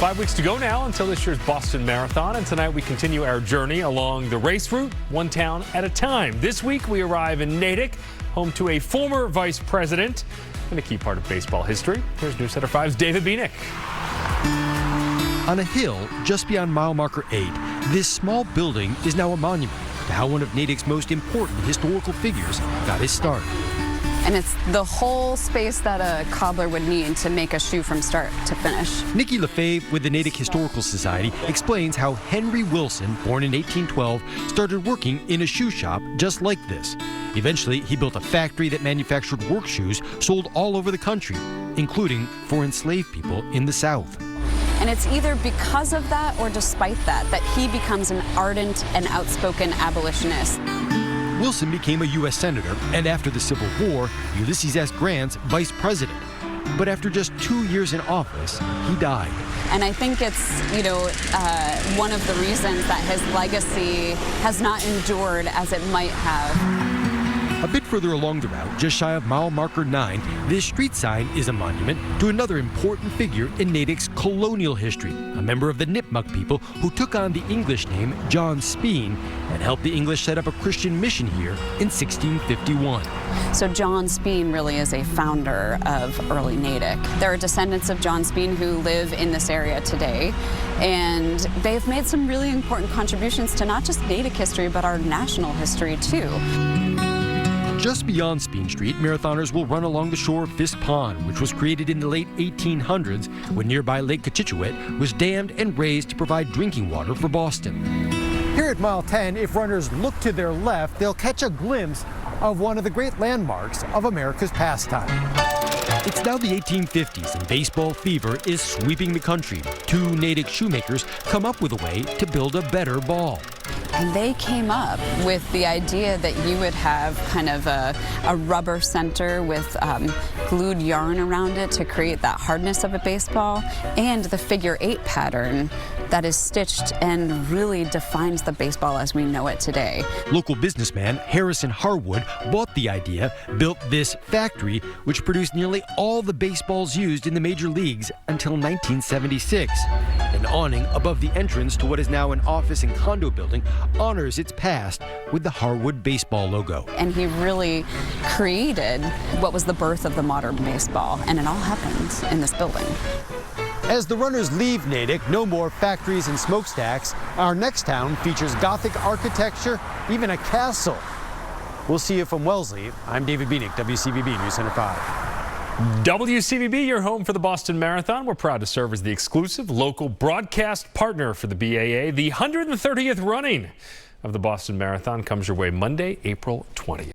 5 weeks to go now until this year's Boston Marathon, and tonight we continue our journey along the race route, one town at a time. This week we arrive in Natick, home to a former vice president and a key part of baseball history. Here's News Center 5's David Bienick. On a hill just beyond mile marker 8, this small building is now a monument to how one of Natick's most important historical figures got his start. And it's the whole space that a cobbler would need to make a shoe from start to finish. Niki Lefebvre with the Natick Historical Society explains how Henry Wilson, born in 1812, started working in a shoe shop just like this. Eventually, he built a factory that manufactured work shoes sold all over the country, including for enslaved people in the South. And it's either because of that or despite that he becomes an ardent and outspoken abolitionist. Wilson became a U.S. Senator, and after the Civil War, Ulysses S. Grant's vice president. But after just 2 years in office, he died. And I think it's, one of the reasons that his legacy has not endured as it might have. A bit further along the route, just shy of mile marker 9, this street sign is a monument to another important figure in Natick's colonial history, a member of the Nipmuc people who took on the English name John Spen and helped the English set up a Christian mission here in 1651. So John Spen really is a founder of early Natick. There are descendants of John Spen who live in this area today, and they've made some really important contributions to not just Natick history, but our national history too. Just beyond Spen Street, marathoners will run along the shore of Fisk Pond, which was created in the late 1800s when nearby Lake Cochituate was dammed and raised to provide drinking water for Boston. Here at mile 10, if runners look to their left, they'll catch a glimpse of one of the great landmarks of America's pastime. It's now the 1850s and baseball fever is sweeping the country. Two Natick shoemakers come up with a way to build a better ball. And they came up with the idea that you would have kind of a rubber center with glued yarn around it to create that hardness of a baseball, and the figure 8 pattern that is stitched and really defines the baseball as we know it today. Local businessman Harrison Harwood bought the idea, built this factory, which produced nearly all the baseballs used in the major leagues until 1976. An awning above the entrance to what is now an office and condo building honors its past with the Harwood baseball logo. And he really created what was the birth of the modern baseball, and it all happened in this building. As the runners leave Natick, no more factories and smokestacks. Our next town features Gothic architecture, even a castle. We'll see you from Wellesley. I'm David Bienick, WCVB News Center 5. WCVB, your home for the Boston Marathon. We're proud to serve as the exclusive local broadcast partner for the BAA. The 130th running of the Boston Marathon comes your way Monday, April 20th.